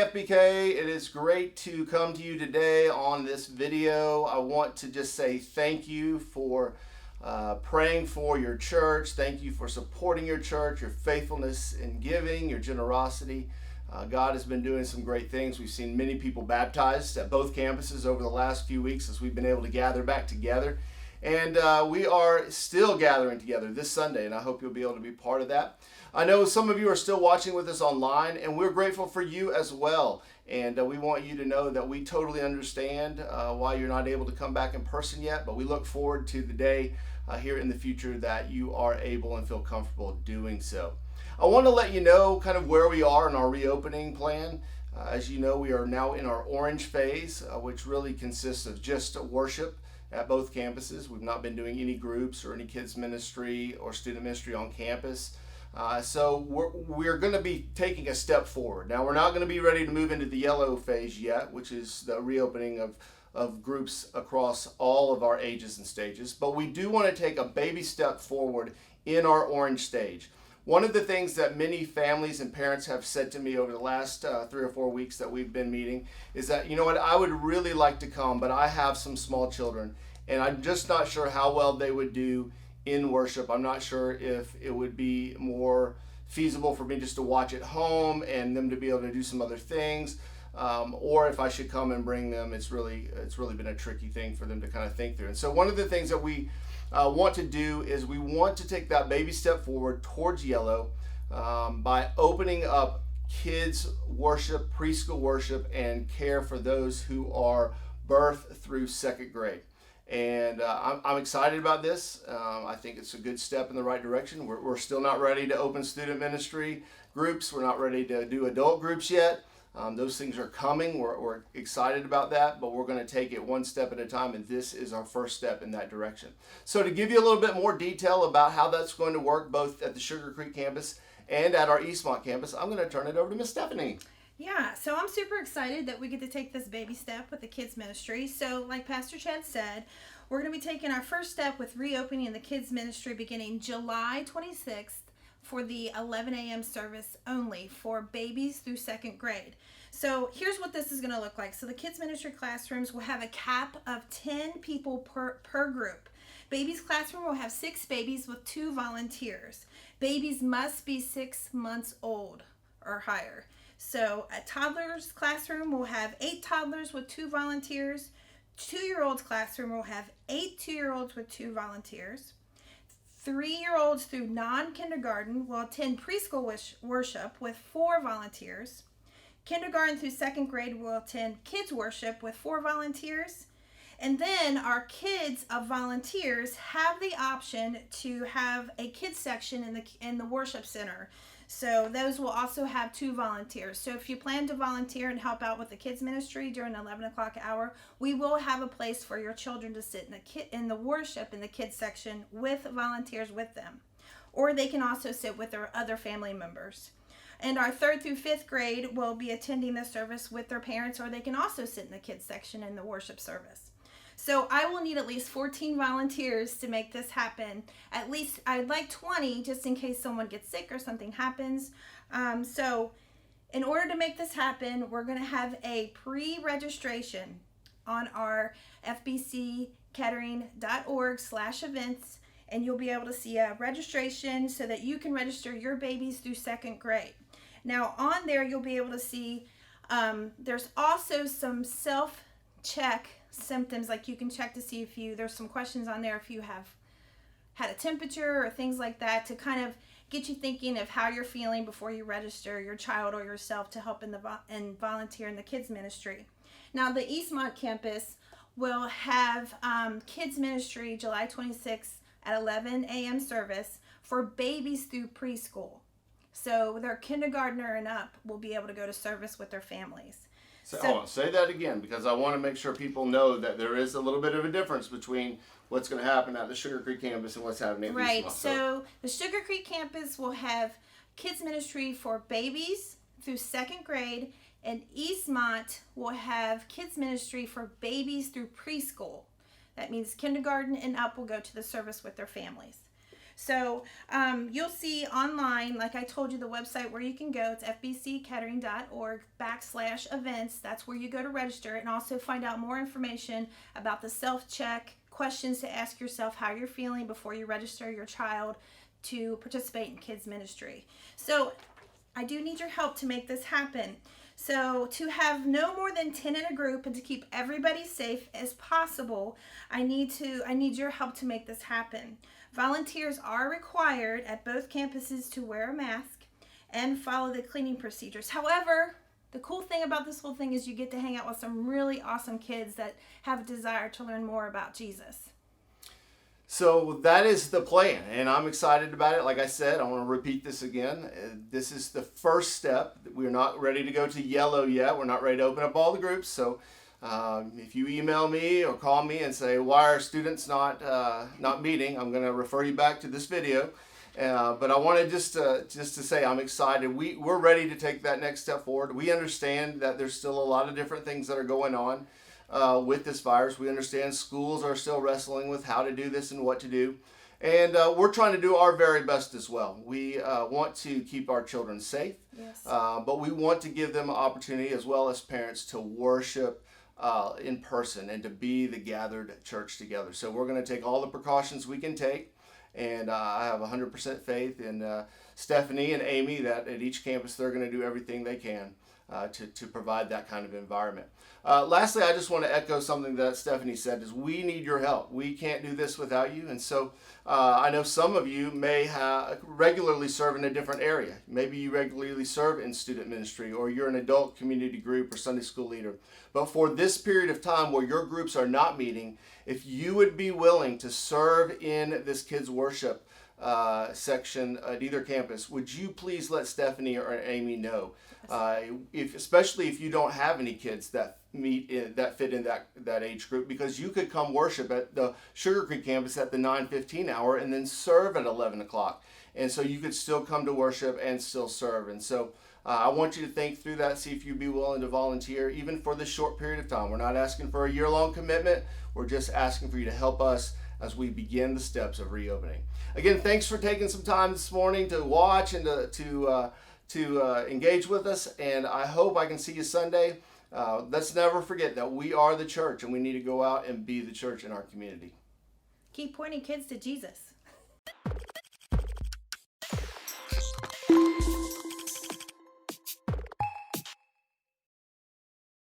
FBK, it is great to come to you today on this video. I want to just say thank you for praying for your church. Thank you for supporting your church, your faithfulness in giving, your generosity. God has been doing some great things. We've seen many people baptized at both campuses over the last few weeks as we've been able to gather back together. And we are still gathering together this Sunday, and I hope you'll be able to be part of that. I know some of you are still watching with us online, and we're grateful for you as well. And we want you to know that we totally understand why you're not able to come back in person yet, but we look forward to the day here in the future that you are able and feel comfortable doing so. I want to let you know kind of where we are in our reopening plan. As you know, we are now in our orange phase, which really consists of just worship at both campuses. We've not been doing any groups or any kids ministry or student ministry on campus. So we're going to be taking a step forward. Now, we're not going to be ready to move into the yellow phase yet, which is the reopening of groups across all of our ages and stages. But we do want to take a baby step forward in our orange stage. One of the things that many families and parents have said to me over the last 3 or 4 weeks that we've been meeting is that, you know what, I would really like to come, but I have some small children, and I'm just not sure how well they would do in worship. I'm not sure if it would be more feasible for me just to watch at home and them to be able to do some other things, or if I should come and bring them. It's really been a tricky thing for them to kind of think through. And so one of the things that we want to do is we want to take that baby step forward towards yellow by opening up kids worship, preschool worship, and care for those who are birth through second grade. And I'm excited about this. I think it's a good step in the right direction. We're still not ready to open student ministry groups. We're not ready to do adult groups yet. Those things are coming. We're excited about that, but we're going to take it one step at a time, and this is our first step in that direction. So to give you a little bit more detail about how that's going to work, both at the Sugar Creek campus and at our Eastmont campus, I'm going to turn it over to Miss Stephanie. Yeah, so I'm super excited that we get to take this baby step with the kids ministry. So like Pastor Chad said, we're going to be taking our first step with reopening the kids ministry beginning July 26th for the 11 a.m. service only for babies through second grade. So here's what this is going to look like. So the kids ministry classrooms will have a cap of 10 people per group. Babies classroom will have 6 babies with 2 volunteers. Babies must be 6 months old or higher. So a toddler's classroom will have 8 toddlers with 2 volunteers. 2-year-olds classroom will have 8 2-year-olds with 2 volunteers. 3-year-olds through non-kindergarten will attend preschool worship with 4 volunteers. Kindergarten through second grade will attend kids worship with 4 volunteers. And then our kids of volunteers have the option to have a kids section in the worship center. So those will also have 2 volunteers. So if you plan to volunteer and help out with the kids ministry during the 11 o'clock hour, we will have a place for your children to sit in the worship in the kids section with volunteers with them. Or they can also sit with their other family members. And our 3rd through 5th grade will be attending the service with their parents, or they can also sit in the kids section in the worship service. So I will need at least 14 volunteers to make this happen. At least I'd like 20 just in case someone gets sick or something happens. So in order to make this happen, we're going to have a pre-registration on our fbckettering.org/events, and you'll be able to see a registration so that you can register your babies through second grade. Now on there you'll be able to see there's also some self-check symptoms, like you can check to see if there's some questions on there if you have had a temperature or things like that, to kind of get you thinking of how you're feeling before you register your child or yourself to help and volunteer in the kids ministry. Now the Eastmont campus will have kids ministry July 26th at 11 a.m. service for babies through preschool. So their kindergartner and up will be able to go to service with their families. Say that again, because I want to make sure people know that there is a little bit of a difference between what's going to happen at the Sugar Creek campus and what's happening at Right. Eastmont. So the Sugar Creek campus will have kids ministry for babies through second grade, and Eastmont will have kids ministry for babies through preschool. That means kindergarten and up will go to the service with their families. So you'll see online, like I told you, the website where you can go. It's fbckettering.org/events. That's where you go to register and also find out more information about the self-check, questions to ask yourself, how you're feeling before you register your child to participate in kids ministry. So I do need your help to make this happen. So to have no more than 10 in a group and to keep everybody safe as possible, I need your help to make this happen. Volunteers are required at both campuses to wear a mask and follow the cleaning procedures. However, the cool thing about this whole thing is you get to hang out with some really awesome kids that have a desire to learn more about Jesus. So that is the plan, and I'm excited about it. Like I said, I want to repeat this again. This is the first step. We're not ready to go to yellow yet. We're not ready to open up all the groups. So if you email me or call me and say, why are students not meeting, I'm going to refer you back to this video. But I wanted just to say I'm excited. We're ready to take that next step forward. We understand that there's still a lot of different things that are going on with this virus. We understand schools are still wrestling with how to do this and what to do. And we're trying to do our very best as well. We want to keep our children safe, yes. But we want to give them an opportunity as well as parents to worship in person and to be the gathered church together. So we're going to take all the precautions we can take. And I have 100% faith in Stephanie and Amy that at each campus they're going to do everything they can to provide that kind of environment. Lastly, I just want to echo something that Stephanie said, is we need your help. We can't do this without you. And so I know some of you may regularly serve in a different area. Maybe you regularly serve in student ministry, or you're an adult community group or Sunday school leader. But for this period of time where your groups are not meeting, if you would be willing to serve in this kids worship section at either campus, would you please let Stephanie or Amy know? Especially if you don't have any kids that fit in that age group, because you could come worship at the Sugar Creek campus at the 9:15 hour and then serve at 11 o'clock. And so you could still come to worship and still serve. And so I want you to think through that, see if you'd be willing to volunteer, even for this short period of time. We're not asking for a year-long commitment. We're just asking for you to help us as we begin the steps of reopening. Again, thanks for taking some time this morning to watch and to engage with us. And I hope I can see you Sunday. Let's never forget that we are the church, and we need to go out and be the church in our community. Keep pointing kids to Jesus.